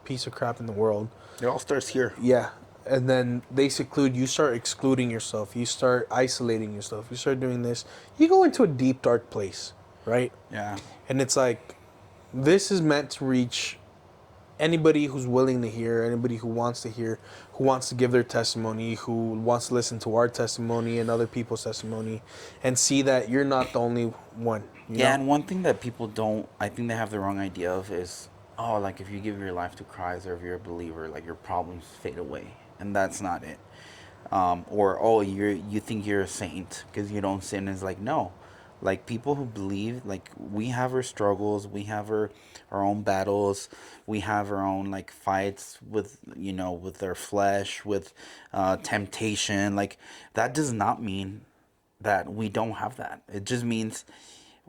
piece of crap in the world, it all starts here. yeah, and then they seclude, you start excluding yourself, you start isolating yourself, you start doing this, you go into a deep, dark place, right? Yeah, And it's like, this is meant to reach anybody who's willing to hear, anybody who wants to hear, who wants to give their testimony, who wants to listen to our testimony and other people's testimony, and see that you're not the only one. You yeah, know? and one thing that people don't, I think they have the wrong idea of is, oh, like if you give your life to Christ or if you're a believer, like your problems fade away, and that's not it. Or oh, you think you're a saint because you don't sin. Is like no, like people who believe, like we have our struggles, we have our own battles, we have our own like fights with with our flesh, with temptation. Like that does not mean that we don't have that. It just means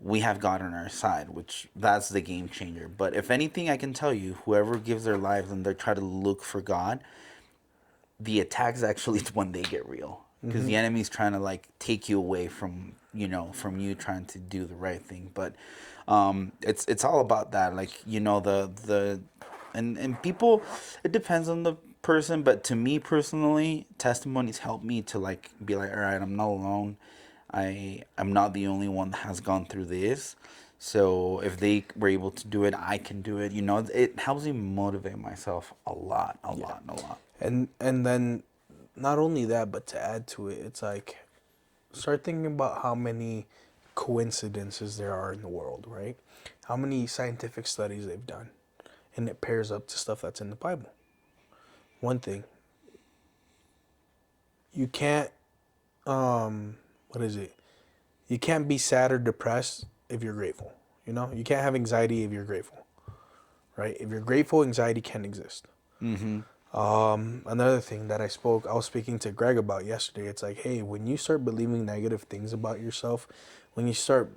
we have God on our side, which that's the game changer. But if anything, I can tell you, whoever gives their lives and they try to look for God, the attacks actually when they get real, because the enemy's trying to like take you away from from you trying to do the right thing. But it's all about that, like the and people, it depends on the person, but to me personally, testimonies help me to like be like, all right, I'm not alone. I'm not the only one that has gone through this. So if they were able to do it, I can do it. It helps me motivate myself a lot, a lot, a lot. And then not only that, but to add to it, it's like start thinking about how many coincidences there are in the world, right? How many scientific studies they've done, and it pairs up to stuff that's in the Bible. One thing, you can't what is it? You can't be sad or depressed if you're grateful. You know, you can't have anxiety if you're grateful, right? If you're grateful, anxiety can't exist. Another thing that I was speaking to Greg about yesterday. It's like, hey, when you start believing negative things about yourself, when you start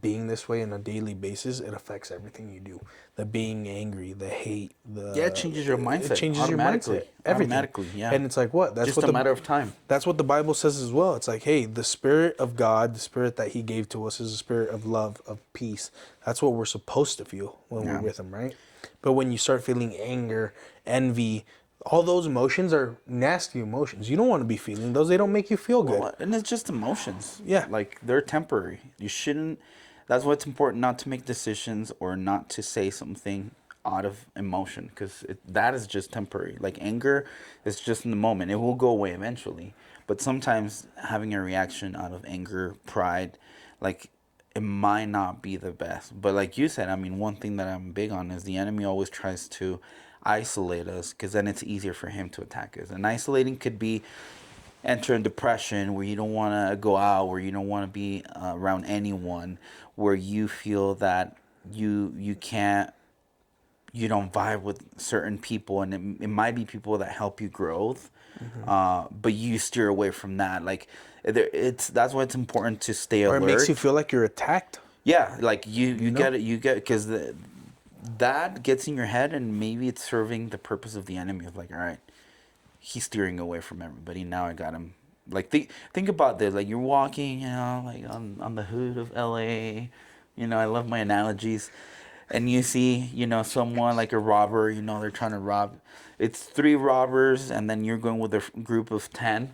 being this way on a daily basis, it affects everything you do. The being angry, the hate, Yeah, it changes your it mindset changes your automatically. mindset, everything. Automatically, yeah. And it's like what? Just a matter of time. That's what the Bible says as well. It's like, hey, the Spirit of God, the Spirit that He gave to us is a spirit of love, of peace. That's what we're supposed to feel when we're Yeah. with Him, right? But when you start feeling anger, envy, all those emotions are nasty emotions. You don't want to be feeling those. They don't make you feel good. Well, and it's just emotions. Yeah. Like they're temporary. You shouldn't. That's why it's important not to make decisions or not to say something out of emotion, because that is just temporary. Like anger is just in the moment. It will go away eventually. But sometimes having a reaction out of anger, pride, like it might not be the best. But like you said, I mean, one thing that I'm big on is the enemy always tries to isolate us, because then it's easier for him to attack us. And isolating could be enter in depression, where you don't want to go out, where you don't want to be around anyone, where you feel that you can't you don't vibe with certain people, and it might be people that help you growth, but you steer away from that. Like, that's why it's important to stay Or alert. it makes you feel like you're attacked. Yeah, like you know? get it, because that gets in your head, and maybe it's serving the purpose of the enemy of like, all right, he's steering away from everybody. Now I got him. Like, think about this. Like, you're walking, like on the hood of L.A. I love my analogies, and you see, someone like a robber. They're trying to rob. It's 3 robbers, and then you're going with a group of 10.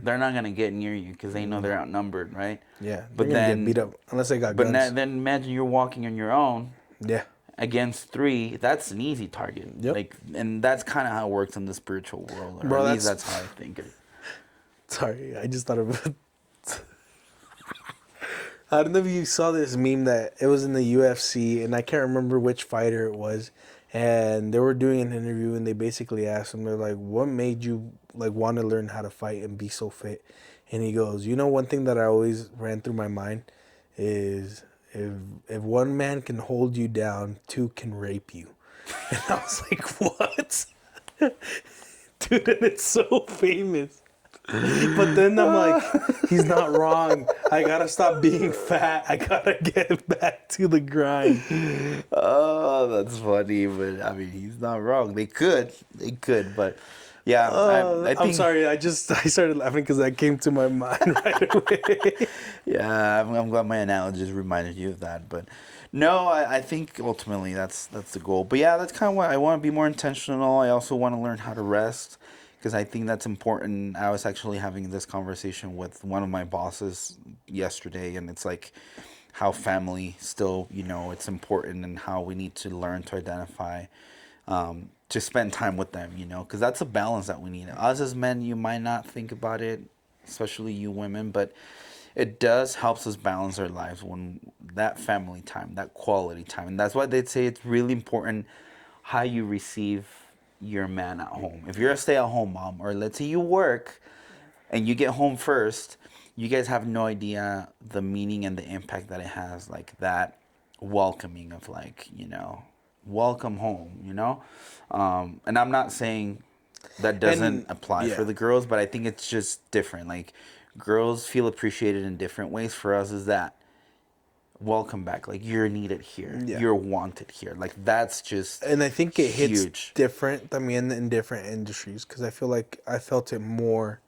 They're not gonna get near you because they know they're outnumbered, right? Yeah, But they're gonna then get beat up unless they got But guns. then imagine you're walking on your own Yeah. against 3. That's an easy target. Yep. Like, and that's kind of how it works in the spiritual world. Or Bro, at least that's- that's how I think it. Sorry, I just thought of it. I don't know if you saw this meme that it was in the UFC, and I can't remember which fighter it was. And they were doing an interview, and they basically asked him, they're like, "What made you like want to learn how to fight and be so fit?" And he goes, one thing that I always ran through my mind is if one man can hold you down, 2 can rape you. And I was like, what? Dude, and it's so famous. But then I'm like, he's not wrong. I gotta stop being fat. I gotta get back to the grind. Oh, that's funny, but I mean, he's not wrong. They could, but yeah, I think. I'm sorry. I started laughing because that came to my mind right away. Yeah, I'm glad my analogies reminded you of that. But no, I think ultimately that's the goal. But yeah, that's kind of what I want to be more intentional. I also want to learn how to rest because I think that's important. I was actually having this conversation with one of my bosses yesterday, and it's like how family still, it's important, and how we need to learn to identify, to spend time with them, because that's a balance that we need. Us as men, you might not think about it, especially you women, but it does helps us balance our lives when that family time, that quality time. And that's why they'd say it's really important how you receive your man at home. If you're a stay-at-home mom, or let's say you work and you get home first, you guys have no idea the meaning and the impact that it has, like that welcoming of like, welcome home, and I'm not saying that doesn't apply for the girls, but I think it's just different. Like, girls feel appreciated in different ways. For us is that welcome back, like you're needed here, you're wanted here, like that's just. And I think it hits huge. different, in different industries, because I feel like I felt it more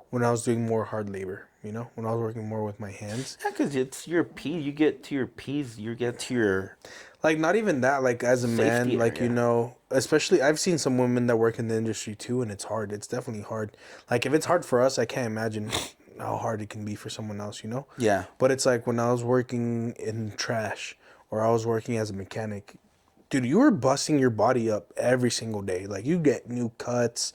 when I was doing more hard labor, when I was working more with my hands. Yeah, because it's your P. You get to your P's. You get to your. Like, not even that, like, as a man, Safety like, area. especially, I've seen some women that work in the industry, too, and it's hard. It's definitely hard. Like, if it's hard for us, I can't imagine how hard it can be for someone else, Yeah. But it's like when I was working in trash, or I was working as a mechanic, dude, you were busting your body up every single day. Like, you get new cuts.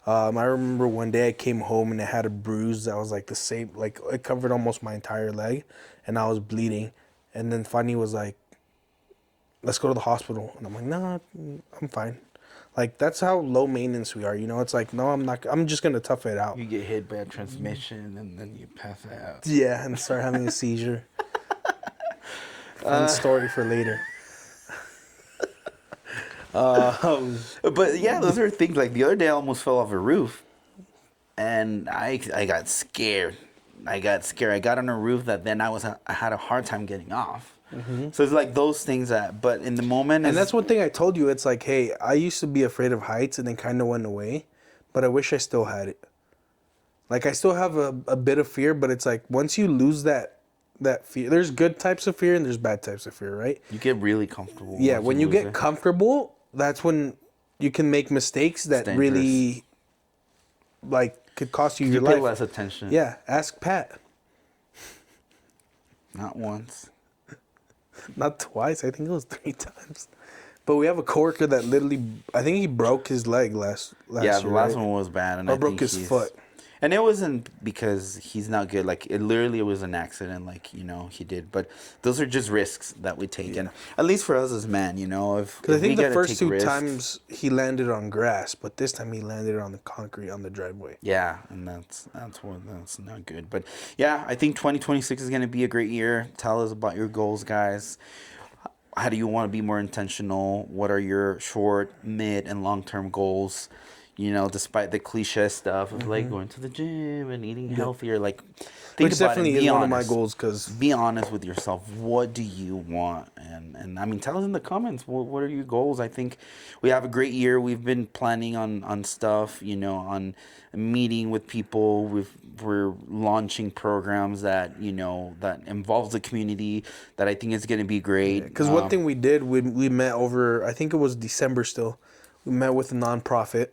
I remember one day I came home and it had a bruise that was like the same, like it covered almost my entire leg, and I was bleeding. And then Fanny was like, "Let's go to the hospital." And I'm like, "Nah, I'm fine." Like, that's how low maintenance we are, It's like, no, I'm not. I'm just gonna tough it out. You get hit by a transmission and then you pass out. Yeah, and start having a seizure. Fun story for later. But yeah, those are things. Like, the other day, I almost fell off a roof, and I got scared. I got on a roof that then I had a hard time getting off. So it's like those things that, but in the moment, And that's one thing I told you. It's like, hey, I used to be afraid of heights and then kind of went away, but I wish I still had it. Like, I still have a bit of fear, but it's like once you lose that fear, there's good types of fear and there's bad types of fear, right? you get really comfortable. Yeah, once when you lose get it. comfortable, that's when you can make mistakes that dangerous. really, like, could cost you You your pay life. less attention. Yeah, ask Pat. Not once. Not twice. I think it was 3 times. But we have a coworker that literally, I think he broke his leg last Yeah, year. the last right? one was bad, and Or I broke think his he's- foot. And it wasn't because he's not good. Like, it literally was an accident. Like, he did. But those are just risks that we take, and at least for us as men, if Because I if think we the gotta first take 2 risks- times he landed on grass, but this time he landed on the concrete on the driveway. Yeah, and that's not good. But yeah, I think 2026 is gonna be a great year. Tell us about your goals, guys. how do you want to be more intentional? What are your short, mid, and long term goals? You know, despite the cliche stuff of like going to the gym and eating healthier, like think Which about it. definitely Be is one of my honest. goals because Be honest with yourself. What do you want? And I mean, tell us in the comments. What are your goals? I think we have a great year. We've been planning on stuff. You know, on meeting with people. We're launching programs that that involves the community. That I think is going to be great. because one thing we did, we met over, I think it was December still. We met with a nonprofit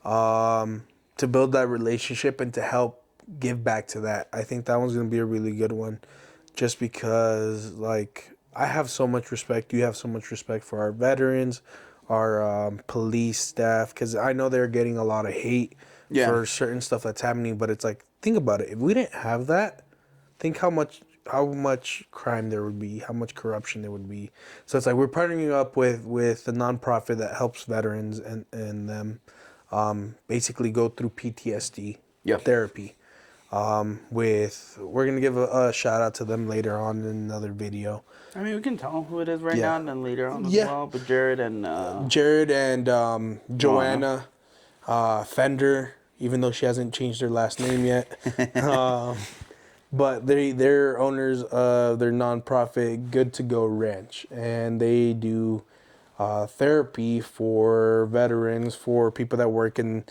to build that relationship and to help give back to that. I think that one's going to be a really good one just because, like, I have so much respect. You have so much respect for our veterans, our police staff, because I know they're getting a lot of hate Yeah. for certain stuff that's happening. But it's like, think about it. If we didn't have that, think how much crime there would be, how much corruption there would be. So it's like we're partnering up with a nonprofit that helps veterans and them basically go through PTSD Yeah. therapy. We're gonna give a shout out to them later on in another video. I mean, we can tell who it is right Yeah. now, and then later on as Yeah. well. But Jared and Jared and Joanna Fender, even though she hasn't changed her last name yet. But they're owners of their nonprofit Good to Go Ranch, and they do therapy for veterans, for people that work in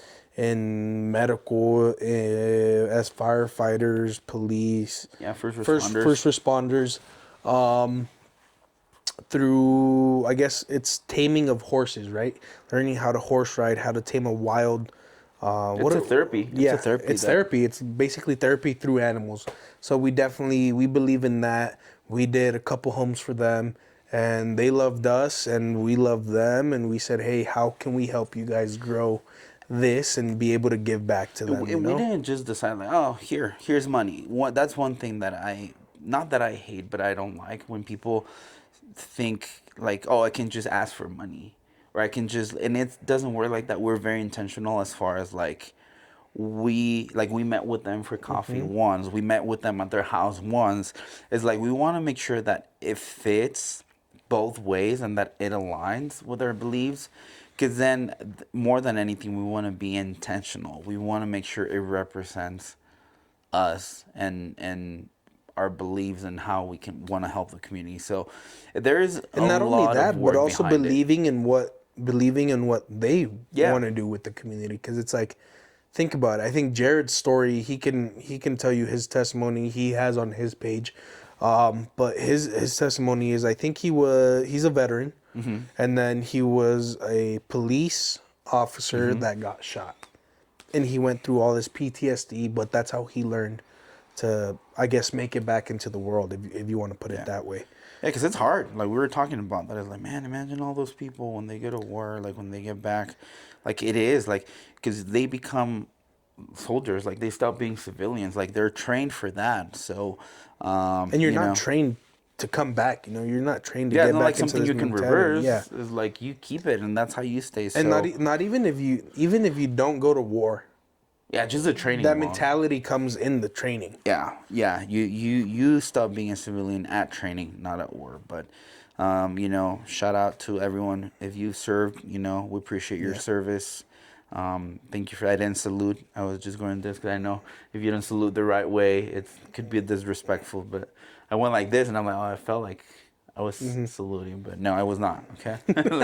medical, as firefighters, police, first responders. first responders, through, I guess it's taming of horses, right? Learning how to horse ride, how to tame a wild. It's a therapy. Yeah, It's a therapy. it's therapy. It's basically therapy through animals. So we believe in that. We did a couple homes for them, and they loved us, and we loved them, and we said, hey, how can we help you guys grow this and be able to give back to them? We didn't just decide like, oh, here's money. That's one thing that not that I hate, but I don't like when people think like, oh, I can just ask for money, or I can just, and it doesn't work like that. We're very intentional as far as like, we met with them for coffee once. We met with them at their house once. It's like we want to make sure that it fits both ways and that it aligns with our beliefs. Because then, more than anything, we want to be intentional. We want to make sure it represents us and our beliefs and how we can want to help the community. So there is And not only that, but also believing in what they Yeah. want to do with the community. Because it's like, think about it. I think Jared's story, he can tell you his testimony he has on his page. But his testimony is, I think he's a veteran, and then he was a police officer that got shot, and he went through all this PTSD. But that's how he learned to, I guess, make it back into the world, if you want to put it that way. Yeah, because it's hard. Like, we were talking about that. It's like, man, imagine all those people when they go to war, like, when they get back. Like, it is, like, because they become soldiers. Like, they stop being civilians. Like, they're trained for that. So, And you're not trained to come back. You're not trained to yeah, get it's not back like into something this you can mentality. reverse. Yeah. It's like, you keep it, and that's how you stay. So, And not even if you don't go to war, yeah, just the training. that alone. mentality comes in the training. Yeah. You stop being a civilian at training, not at war. But, shout out to everyone. If you served, we appreciate your service. Thank you for. I didn't salute. I was just going this because I know if you don't salute the right way, it could be disrespectful. But I went like this, and I'm like, oh, I felt like I was saluting, but no, I was not. Okay,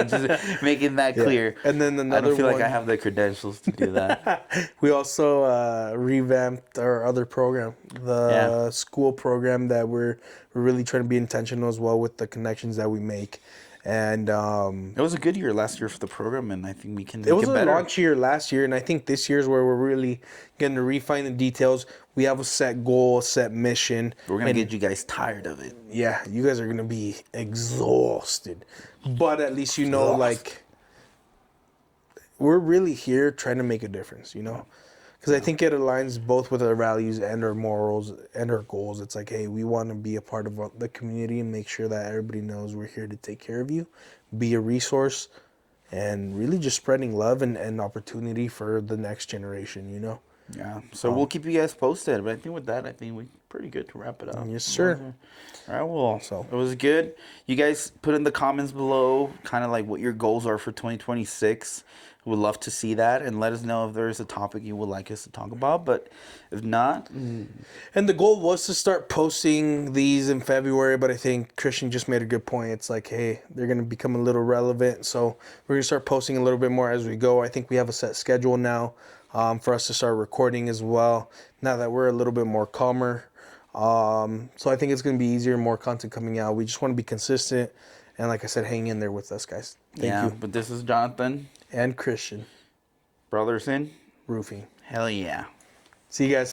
just making that clear. And then I another don't feel like one- I have the credentials to do that. We also revamped our other program, the school program that we're really trying to be intentional as well with the connections that we make. And It was a good year last year for the program, and I think we can. it was make a better. launch year last year, and I think this year's where we're really going to refine the details. We have a set goal, a set mission. We're gonna get you guys tired of it. Yeah, you guys are going to be exhausted. But at least like, we're really here trying to make a difference, Because I think it aligns both with our values and our morals and our goals. It's like, hey, we want to be a part of the community and make sure that everybody knows we're here to take care of you, be a resource, and really just spreading love and opportunity for the next generation, Yeah. So we'll keep you guys posted. But I think with that, I think we're pretty good to wrap it up. Yes, sir. All right. Well, So- it was good. You guys put in the comments below kind of like what your goals are for 2026. We'd love to see that, and let us know if there's a topic you would like us to talk about. But if not, And the goal was to start posting these in February, but I think Christian just made a good point. It's like, hey, they're going to become a little relevant. So we're going to start posting a little bit more as we go. I think we have a set schedule now for us to start recording as well, now that we're a little bit more calmer. So I think it's going to be easier, more content coming out. We just want to be consistent. And like I said, hang in there with us, guys. Thank you. But this is Jonathan, And Christian, Brothers in Roofing. Hell yeah. See you guys.